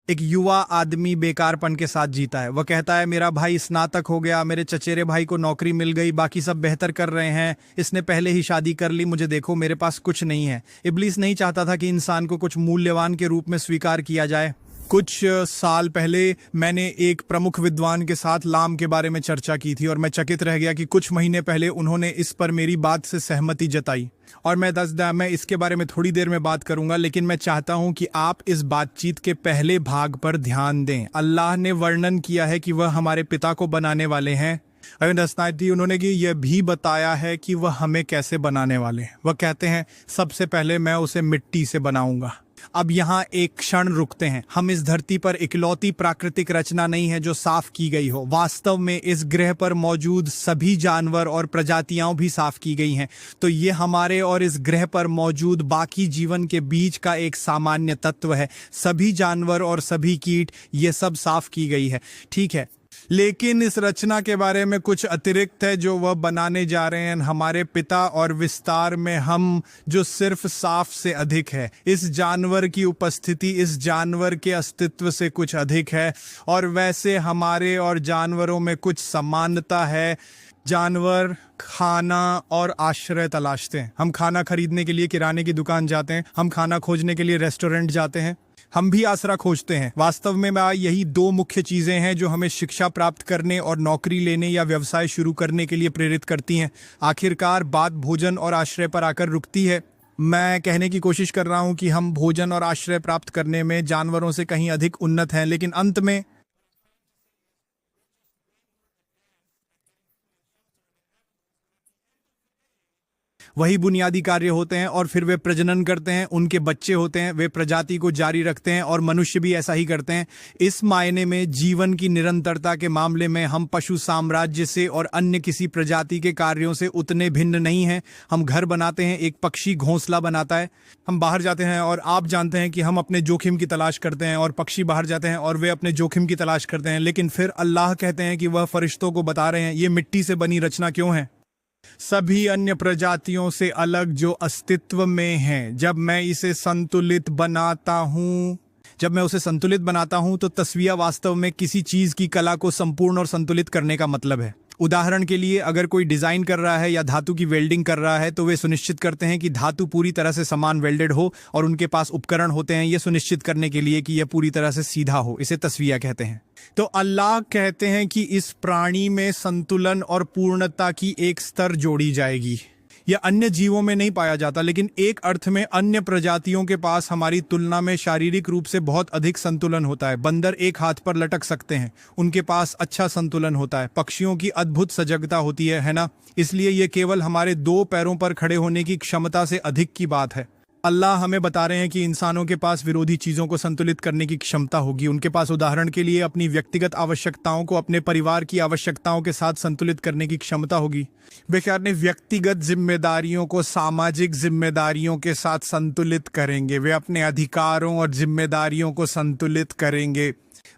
एक युवा आदमी बेकारपन के साथ जीता है। वह कहता है मेरा भाई स्नातक हो गया, मेरे चचेरे भाई को नौकरी मिल गई, बाकी सब बेहतर कर रहे हैं, इसने पहले ही शादी कर ली, मुझे देखो मेरे पास कुछ नहीं है। इब्लीस नहीं चाहता था कि इंसान को कुछ मूल्यवान के रूप में स्वीकार किया जाए। कुछ साल पहले मैंने एक प्रमुख विद्वान के साथ लाम के बारे में चर्चा की थी और मैं चकित रह गया कि कुछ महीने पहले उन्होंने इस पर मेरी बात से सहमति जताई। और मैं इसके बारे में थोड़ी देर में बात करूंगा, लेकिन मैं चाहता हूं कि आप इस बातचीत के पहले भाग पर ध्यान दें। अल्लाह ने वर्णन किया है कि वह हमारे पिता को बनाने वाले हैं। उन्होंने कि यह भी बताया है कि वह हमें कैसे बनाने वाले हैं। वह कहते हैं सबसे पहले मैं उसे मिट्टी से बनाऊंगा। अब यहाँ एक क्षण रुकते हैं। हम इस धरती पर इकलौती प्राकृतिक रचना नहीं है जो साफ की गई हो। वास्तव में इस ग्रह पर मौजूद सभी जानवर और प्रजातियां भी साफ की गई हैं। तो ये हमारे और इस ग्रह पर मौजूद बाकी जीवन के बीच का एक सामान्य तत्व है। सभी जानवर और सभी कीट, ये सब साफ की गई है, ठीक है। लेकिन इस रचना के बारे में कुछ अतिरिक्त है जो वह बनाने जा रहे हैं हमारे पिता, और विस्तार में हम जो सिर्फ साफ से अधिक है। इस जानवर की उपस्थिति इस जानवर के अस्तित्व से कुछ अधिक है, और वैसे हमारे और जानवरों में कुछ समानता है। जानवर खाना और आश्रय तलाशते हैं। हम खाना खरीदने के लिए किराने की दुकान जाते हैं, हम खाना खोजने के लिए रेस्टोरेंट जाते हैं, हम भी आसरा खोजते हैं। वास्तव में यही दो मुख्य चीजें हैं जो हमें शिक्षा प्राप्त करने और नौकरी लेने या व्यवसाय शुरू करने के लिए प्रेरित करती हैं। आखिरकार बात भोजन और आश्रय पर आकर रुकती है। मैं कहने की कोशिश कर रहा हूं कि हम भोजन और आश्रय प्राप्त करने में जानवरों से कहीं अधिक उन्नत हैं, लेकिन अंत में वही बुनियादी कार्य होते हैं, और फिर वे प्रजनन करते हैं, उनके बच्चे होते हैं, वे प्रजाति को जारी रखते हैं, और मनुष्य भी ऐसा ही करते हैं। इस मायने में जीवन की निरंतरता के मामले में हम पशु साम्राज्य से और अन्य किसी प्रजाति के कार्यों से उतने भिन्न नहीं हैं। हम घर बनाते हैं, एक पक्षी घोंसला बनाता है, हम बाहर जाते हैं और आप जानते हैं कि हम अपने जोखिम की तलाश करते हैं, और पक्षी बाहर जाते हैं और वे अपने जोखिम की तलाश करते हैं। लेकिन फिर अल्लाह कहते हैं कि वह फरिश्तों को बता रहे हैं ये मिट्टी से बनी रचना क्यों है, सभी अन्य प्रजातियों से अलग जो अस्तित्व में हैं। जब मैं उसे संतुलित बनाता हूं तो तस्वीर वास्तव में किसी चीज की कला को संपूर्ण और संतुलित करने का मतलब है। उदाहरण के लिए अगर कोई डिजाइन कर रहा है या धातु की वेल्डिंग कर रहा है तो वे सुनिश्चित करते हैं कि धातु पूरी तरह से समान वेल्डेड हो, और उनके पास उपकरण होते हैं ये सुनिश्चित करने के लिए कि यह पूरी तरह से सीधा हो। इसे तस्वीर कहते हैं। तो अल्लाह कहते हैं कि इस प्राणी में संतुलन और पूर्णता की एक स्तर जोड़ी जाएगी। यह अन्य जीवों में नहीं पाया जाता, लेकिन एक अर्थ में अन्य प्रजातियों के पास हमारी तुलना में शारीरिक रूप से बहुत अधिक संतुलन होता है। बंदर एक हाथ पर लटक सकते हैं, उनके पास अच्छा संतुलन होता है। पक्षियों की अद्भुत सजगता होती है ना। इसलिए यह केवल हमारे दो पैरों पर खड़े होने की क्षमता से अधिक की बात है। अल्लाह हमें बता रहे हैं कि इंसानों के पास विरोधी चीजों को संतुलित करने की क्षमता होगी। उनके पास उदाहरण के लिए अपनी व्यक्तिगत आवश्यकताओं को अपने परिवार की आवश्यकताओं के साथ संतुलित करने की क्षमता होगी। वे अपने व्यक्तिगत जिम्मेदारियों को सामाजिक जिम्मेदारियों के साथ संतुलित करेंगे। वे अपने अधिकारों और जिम्मेदारियों को संतुलित करेंगे।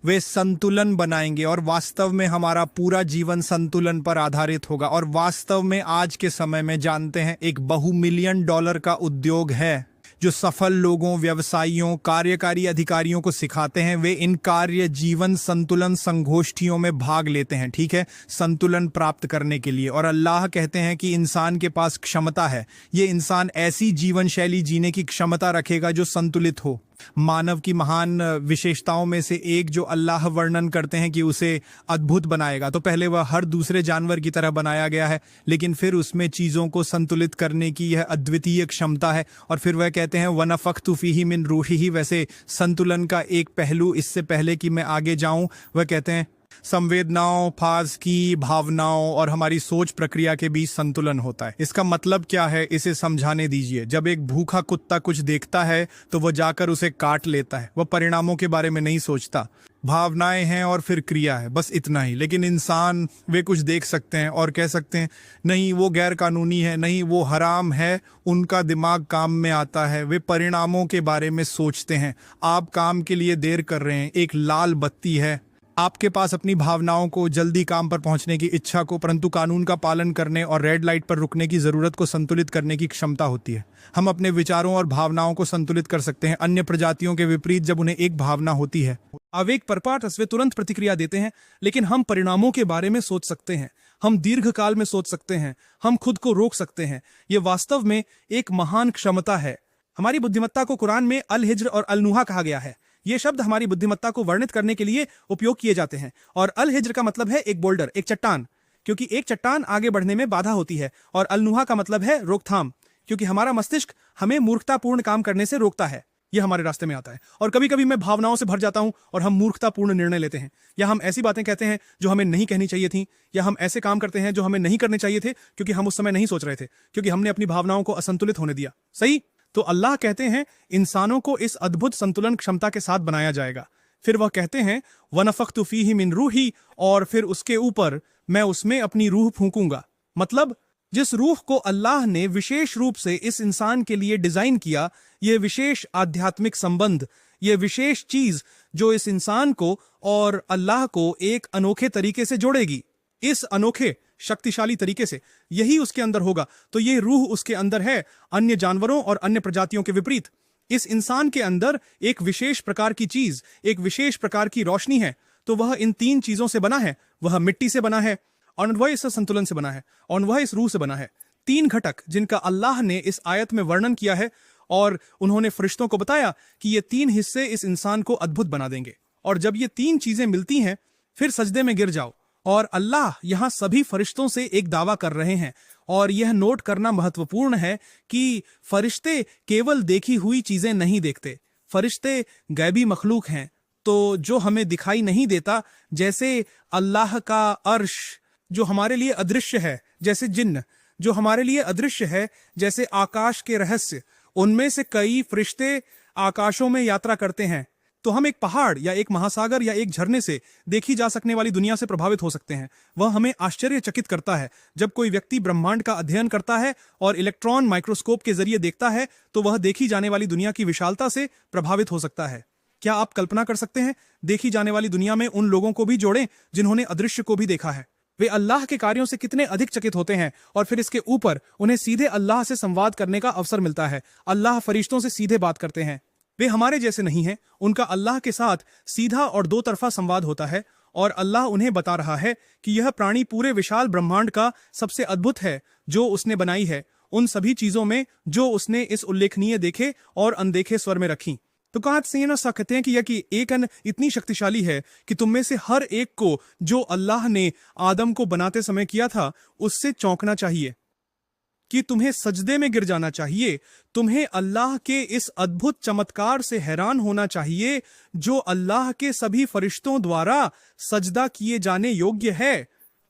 वे संतुलन बनाएंगे, और वास्तव में हमारा पूरा जीवन संतुलन पर आधारित होगा। और वास्तव में आज के समय में जानते हैं एक बहु-मिलियन डॉलर का उद्योग है जो सफल लोगों, व्यवसायियों, कार्यकारी अधिकारियों को सिखाते हैं। वे इन कार्य जीवन संतुलन संगोष्ठियों में भाग लेते हैं, ठीक है, संतुलन प्राप्त करने के लिए। और अल्लाह कहते हैं कि इंसान के पास क्षमता है। ये इंसान ऐसी जीवन शैली जीने की क्षमता रखेगा जो संतुलित हो। मानव की महान विशेषताओं में से एक जो अल्लाह वर्णन करते हैं कि उसे अद्भुत बनाएगा, तो पहले वह हर दूसरे जानवर की तरह बनाया गया है, लेकिन फिर उसमें चीज़ों को संतुलित करने की यह अद्वितीय क्षमता है। और फिर वह कहते हैं वनफ़ख़्तु फ़ीही मिन रूहिही। वैसे संतुलन का एक पहलू, इससे पहले कि मैं आगे जाऊं, वह कहते हैं संवेदनाओं, फाज की भावनाओं और हमारी सोच प्रक्रिया के बीच संतुलन होता है। इसका मतलब क्या है, इसे समझाने दीजिए। जब एक भूखा कुत्ता कुछ देखता है तो वह जाकर उसे काट लेता है। वह परिणामों के बारे में नहीं सोचता। भावनाएं हैं और फिर क्रिया है, बस इतना ही। लेकिन इंसान, वे कुछ देख सकते हैं और कह सकते हैं नहीं वो गैर कानूनी है, नहीं वो हराम है। उनका दिमाग काम में आता है, वे परिणामों के बारे में सोचते हैं। आप काम के लिए देर कर रहे हैं, एक लाल बत्ती है, आपके पास अपनी भावनाओं को, जल्दी काम पर पहुंचने की इच्छा को, परंतु कानून का पालन करने और रेड लाइट पर रुकने की जरूरत को संतुलित करने की क्षमता होती है। हम अपने विचारों और भावनाओं को संतुलित कर सकते हैं। अन्य प्रजातियों के विपरीत जब उन्हें एक भावना होती है आवेग परपाट वे तुरंत प्रतिक्रिया देते हैं, लेकिन हम परिणामों के बारे में सोच सकते हैं, हम दीर्घकाल में सोच सकते हैं, हम खुद को रोक सकते हैं। ये वास्तव में एक महान क्षमता है। हमारी बुद्धिमत्ता को कुरान में अल हिज्र और अल नुहा कहा गया है। ये शब्द हमारी बुद्धिमत्ता को वर्णित करने के लिए उपयोग किए जाते हैं। और अल हिज्र का मतलब है एक बोल्डर, एक चट्टान, क्योंकि एक चट्टान आगे बढ़ने में बाधा होती है। और अल नुहा का मतलब है रोकथाम, क्योंकि हमारा मस्तिष्क हमें मूर्खतापूर्ण काम करने से रोकता है। यह हमारे रास्ते में आता है। और कभी कभी मैं भावनाओं से भर जाता हूं और हम मूर्खतापूर्ण निर्णय लेते हैं, या हम ऐसी बातें कहते हैं जो हमें नहीं कहनी चाहिए थी, या हम ऐसे काम करते हैं जो हमें नहीं करने चाहिए थे, क्योंकि हम उस समय नहीं सोच रहे थे, क्योंकि हमने अपनी भावनाओं को असंतुलित होने दिया। सही? तो अल्लाह कहते हैं इंसानों को इस अद्भुत संतुलन क्षमता के साथ बनाया जाएगा। फिर वह कहते हैं वनफ़ख्तु फ़ीही मिन रूही, और फिर उसके ऊपर मैं उसमें अपनी रूह फूंकूंगा। मतलब जिस रूह को अल्लाह ने विशेष रूप से इस इंसान के लिए डिजाइन किया, यह विशेष आध्यात्मिक संबंध, यह विशेष चीज जो इस इंसान को और अल्लाह को एक अनोखे तरीके से जोड़ेगी, इस अनोखे शक्तिशाली तरीके से, यही उसके अंदर होगा। तो ये रूह उसके अंदर है, अन्य जानवरों और अन्य प्रजातियों के विपरीत। इस इंसान के अंदर एक विशेष प्रकार की चीज, एक विशेष प्रकार की रोशनी है। तो वह इन तीन चीजों से बना है। वह मिट्टी से बना है, और वह इस संतुलन से बना है, और वह इस रूह से बना है। तीन घटक जिनका अल्लाह ने इस आयत में वर्णन किया है, और उन्होंने फरिश्तों को बताया कि ये तीन हिस्से इस इंसान को अद्भुत बना देंगे। और जब ये तीन चीजें मिलती हैं, फिर सजदे में गिर जाओ। और अल्लाह यहां सभी फरिश्तों से एक दावा कर रहे हैं, और यह नोट करना महत्वपूर्ण है कि फरिश्ते केवल देखी हुई चीजें नहीं देखते। फरिश्ते गैबी मखलूक हैं, तो जो हमें दिखाई नहीं देता, जैसे अल्लाह का अर्श जो हमारे लिए अदृश्य है, जैसे जिन्न जो हमारे लिए अदृश्य है, जैसे आकाश के रहस्य, उनमें से कई फरिश्ते आकाशों में यात्रा करते हैं। तो हम एक पहाड़ या एक महासागर या एक झरने से देखी जा सकने वाली दुनिया से प्रभावित हो सकते हैं। वह हमें आश्चर्यचकित करता है। जब कोई व्यक्ति ब्रह्मांड का अध्ययन करता है और इलेक्ट्रॉन माइक्रोस्कोप के जरिए देखता है, तो वह देखी जाने वाली दुनिया की विशालता से प्रभावित हो सकता है। क्या आप कल्पना कर सकते हैं, देखी जाने वाली दुनिया में उन लोगों को भी जोड़ें जिन्होंने अदृश्य को भी देखा है। वे अल्लाह के कार्यों से कितने अधिक चकित होते हैं, और फिर इसके ऊपर उन्हें सीधे अल्लाह से संवाद करने का अवसर मिलता है। अल्लाह फरिश्तों से सीधे बात करते हैं। वे हमारे जैसे नहीं हैं, उनका अल्लाह के साथ सीधा और दो तरफा संवाद होता है। और अल्लाह उन्हें बता रहा है कि यह प्राणी पूरे विशाल ब्रह्मांड का सबसे अद्भुत है जो उसने बनाई है, उन सभी चीजों में जो उसने इस उल्लेखनीय देखे और अनदेखे स्वर में रखी। तो कहा से ना सकते हैं कि यह कि एकन इतनी शक्तिशाली है कि तुम में से हर एक को जो अल्लाह ने आदम को बनाते समय किया था, उससे चौंकना चाहिए, कि तुम्हें सजदे में गिर जाना चाहिए। तुम्हें अल्लाह के इस अद्भुत चमत्कार से हैरान होना चाहिए जो अल्लाह के सभी फरिश्तों द्वारा सजदा किए जाने योग्य है।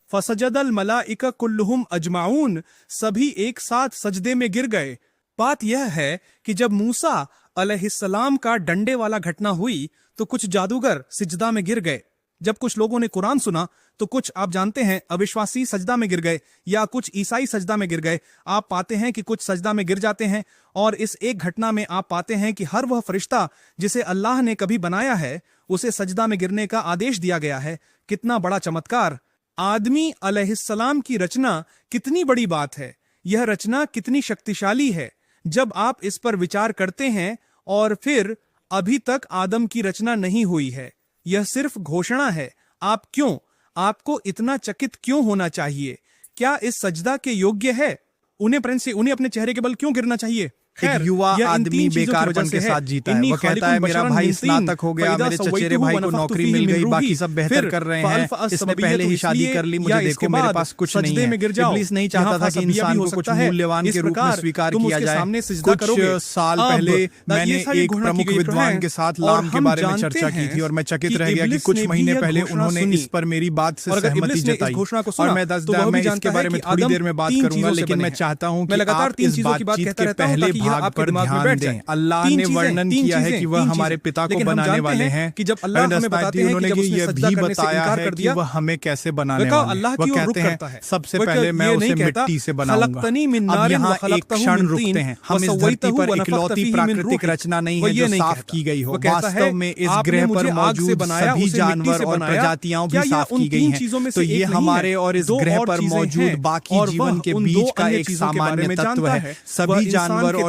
फसजदल मलाइका कुल्लुहुम अजमाउन, सभी एक साथ सजदे में गिर गए। बात यह है कि जब मूसा अलैहिस्सलाम का डंडे वाला घटना हुई, तो कुछ जादूगर सिजदा में गिर गए। जब कुछ लोगों ने कुरान सुना, तो कुछ आप जानते हैं अविश्वासी सजदा में गिर गए, या कुछ ईसाई सजदा में गिर गए। आप पाते हैं कि कुछ सजदा में गिर जाते हैं। और इस एक घटना में आप पाते हैं कि हर वह फरिश्ता जिसे अल्लाह ने कभी बनाया है, उसे सजदा में गिरने का आदेश दिया गया है। कितना बड़ा चमत्कार! आदमी अलैहिस्सलाम की रचना कितनी बड़ी बात है। यह रचना कितनी शक्तिशाली है जब आप इस पर विचार करते हैं। और फिर अभी तक आदम की रचना नहीं हुई है, यह सिर्फ घोषणा है। आप क्यों, आपको इतना चकित क्यों होना चाहिए? क्या इस सजदा के योग्य है? उन्हें अपने चेहरे के बल क्यों गिरना चाहिए? एक युवा आदमी बेकारपन के साथ जीता है। वो कहता है मेरा भाई स्नातक हो गया, मेरे चचेरे भाई को नौकरी मिल गई, बाकी सब बेहतर कर रहे हैं, इसने पहले ही शादी कर ली, मुझे देखो मेरे पास कुछ नहीं है। इब्लीस नहीं चाहता था कि इंसान को कुछ मूल्यवान के रूप में स्वीकार किया जाए। कुछ साल पहले मैंने एक प्रमुख विद्वान के साथ लाम के बारे में चर्चा की थी, और मैं चकित रह गया कि कुछ महीने पहले उन्होंने इस पर मेरी बात से सहमति जताई। और मैं इसके बारे में थोड़ी देर में बात करूंगा, लेकिन मैं चाहता हूँ कि आप इस बातचीत के पहले भाग पर ध्यान दें। अल्लाह ने वर्णन किया है कि वह हमारे पिता को बनाने वाले हैं, कि जब अल्लाह हमें बताते हैं कि यह भी बताया है कि वह हमें कैसे बनाने वाले हैं। वह कहते हैं सबसे पहले मैं उसे मिट्टी से बनाऊंगा। अब यहाँ एक क्षण रुकते हैं। हम इस धरती पर इकलौती प्राकृतिक रचना नहीं है जो साफ की गई हो। वास्तव में इस ग्रह पर मौजूद सभी जानवर और प्रजातियां भी साफ की गई हैं। तो ये हमारे और इस ग्रह पर मौजूद बाकी जीवन के बीच का एक सामान्य तत्व है। सभी जानवर और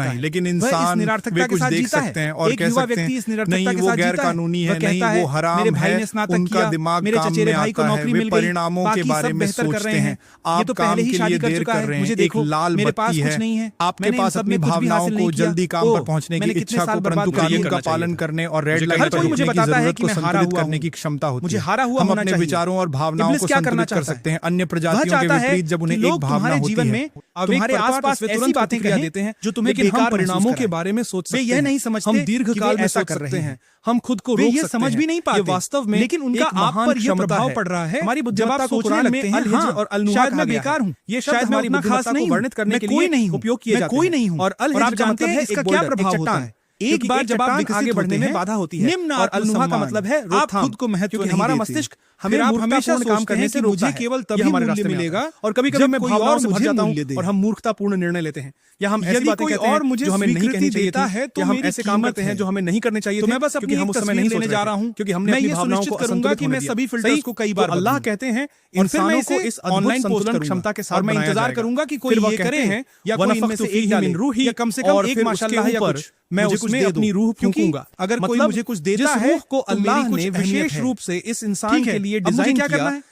लेता नहीं, है। लेकिन वह इस इंसान निरर्थकता वे के कुछ साथ देख जीता है। सकते हैं और एक कह युवा सकते व्यक्ति हैं इस निरर्थकता नहीं के वो साथ गैर जीता है। कानूनी वह है, नहीं कहता है, वो हराम मेरे भाई है, ने स्नातक उनका किया, दिमाग मेरे काम चचेरे में भाई को आता है, नौकरी वे मिल गई, परिणामों के बाकी बारे सब में बेहतर कर सोचते रहे हैं। हैं। ये आप तो काम पहले ही के शादी लिए कर देर चुका कर है, रहे मुझे हैं, एक देखो, लाल मेरे पास बत्ती कुछ है, नहीं है, आपके मैंने इन पास सब अपनी में कुछ भी भावनाओं हासिल नहीं को किया। जल्दी काम ओह, पर पहुंचने की मैंने इच्छा कितने को साल परंतु बर्बाद कर कानून दिए। का पालन करने और रेड मुझे लाइट हर पर कोई मुझे रुकने की बताता है जरूरत कि को मैं हारा संतुलित हुआ करने हूं। की क्षमता होती मुझे है। हारा हुआ हम होना अपने चाहिए। विचारों और भावनाओं इब्लिस को क्या करना संतुलित कर चाहता है? सकते हैं। अन्य वह प्रजातियों के चाहता है विपरीत जब कि उन्हें एक लोग भावना तुम्हारे होती जीवन है, में आवेग तुम्हारे पर आसपास वे ऐसी तुरंत बातें प्रतिक्रिया कहें देते हैं जो तुम्हें लेकिन हम बेकार परिणामों महसूस के कराएं। बारे में सोच वे सकते यह हैं। नहीं समझते हम कि दीर्घ वे काल में ऐसा सोच कर सकते रहे हैं। हैं। हम खुद को वे रोक ये सकते समझ हैं। भी नहीं पाते। ये वास्तव में लेकिन उनका एक आप महान पर यह क्षमता प्रभाव है। पड़ रहा है। हमारी जब बुद्धिमत्ता आप को सोचने सोचने लगते लगते हैं, हैं हाँ, अलहिज्र और अलनुहा शायद कहा मैं गया है। बेकार हूँ, ये शायद शब्द मैं हमारी उतना खास बुद्धिमत्ता नहीं को हूँ, वर्णित करने मैं के कोई लिए नहीं हूँ, उपयोग किए मैं जाते कोई हैं। नहीं हूँ। और और आप अलहिज्र का जानते मतलब हैं है इसका एक क्या बोल्डर, प्रभाव एक होता चट्टान। है? एक बार जब आप चट्टान आगे विकसित बढ़ने होते में हैं, बाधा होती है निम्न और अलनुहा का आत्मसम्मान, मतलब है आप रोकथाम। खुद को महत्व क्योंकि नहीं हमारा देते। मस्तिष्क फिर हमें आप मूर्खतापूर्ण हमेशा काम सोचते करने हैं से कि रोकता मुझे है। केवल ये तभी हमारे मूल्य रास्ते में आता मिलेगा है। और कभी-कभी जब मैं कोई भावनाओं और से भर मुझे जाता हूं मूल्य दे। और हम मूर्खतापूर्ण निर्णय लेते हैं या हम ऐसी यदि बातें कोई कहते हैं और मुझे जो हमें नहीं स्वीकृति कहनी चाहिए देता थी, है, तो या हम मेरी ऐसे काम कीमत करते हैं है। जो हमें नहीं करने चाहिए तो थे, मैं बस अपनी क्योंकि हम एक उस समय तस्वीर नहीं लेने सोच जा रहे रहा थे, हूं। क्योंकि हमने मैं अपनी ये भावनाओं सुनिश्चित को करूंगा असंतुलित कि होने मैं दिया। सभी सही? फिल्टर्स को कई बार तो अल्लाह बदलूं। कहते हैं और फिर मैं इंसानों इसे को इस अद्भुत ऑनलाइन पोस्ट संतुलन करूंगा। क्षमता के साथ और मैं बनाया इंतजार जाएगा। करूंगा कि कोई फिर वह ये कहते करे हैं या कोई इनमें से एक डाले, रूही, या कम से कम और एक फिर माशाल्लाह उसके या ऊपर कुछ मैं मुझे कुछ उसमें दे अपनी दूं। रूह क्योंकि फूंकूंगा। अगर कोई मतलब मुझे कुछ जिस देता है रूह को तो मेरी अल्लाह कुछ ने अहमियत विशेष है। रूप से इस इंसान ठीक के है, लिए अब मुझे डिजाइन क्या किया करना है?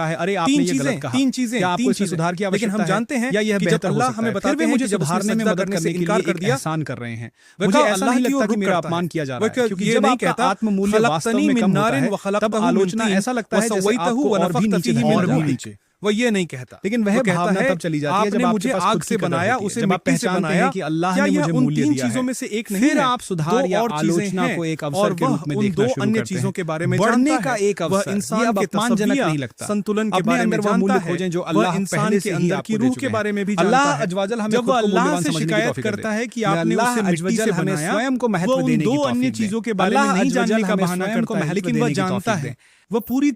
रहा है अरे आपने ये गलत कहा, तीन चीजें, क्या आपको इसमें सुधार की लेकिन हम आवश्यकता है? जानते हैं या यह कि जब बेहतर हो अल्लाह सकता हमें है? बताते फिर भी हैं मुझे कि जब सुधारने में उसने मदद करने करने से के इनकार लिए कर एक दिया, एहसान कर रहे हैं। वह मुझे कहा ऐसा अल्लाह नहीं की लगता ओर कि रुख मेरा करता है। अपमान किया जा वह रहा है, क्योंकि ये जब नहीं आपका कहता आत्ममूल्य वास्तव खलक़तनी में मिन कम होता नारिन है व तब खलक़तहू मिन आलोचना तीन ऐसा लगता है जैसे वसव्वयतहू आपको व और भी नफ़ख़्त नीचे फ़ीही धकेल मिन रहा है। रूहिक। वह ये नहीं कहता, लेकिन वह वो कहता भावना है तब चली जाती है जब आपने आपके मुझे पास आग खुद से की कदर बनाया, होती है। उसे जब आप मिट्टी से पहचानते बनाया, हैं कि अल्लाह क्या ने यह मुझे उन मूल्य तीन दिया चीजों है, में से एक नहीं फिर है? आप सुधार दो या और चीजें आलोचना हैं, को एक और अवसर के वह रूप में उन देखना दो शुरू अन्य करते चीजों हैं। के बारे में बढ़ने जानता का है। एक वह अवसर, इंसान ये अब के अपमानजनक तसव्वुयात, नहीं लगता। संतुलन के अपने बारे में अंदर वह मूल्य जानता है, खोजें जो वह अल्लाह इंसान पहले के से ही अंदर आपको की दे रूह चुके के हैं। बारे में भी अल्लाह जानता है। अज़्वजल हमें जब खुद वह को अल्लाह मूल्यवान से समझने की शिकायत तौफीक दे। करता है कि या आपने अल्लाह उसे मिट्टी से अज़्वजल हमें बनाया, स्वयं को वह महत्व उन देने दो की अन्य तौफीक दे। चीजों के बारे में अल्लाह नहीं अज़्वजल जानने का हमें बहाना स्वयं को करता है, महत्व लेकिन देने वह की जानता तौफीक है, दे। वह पूरी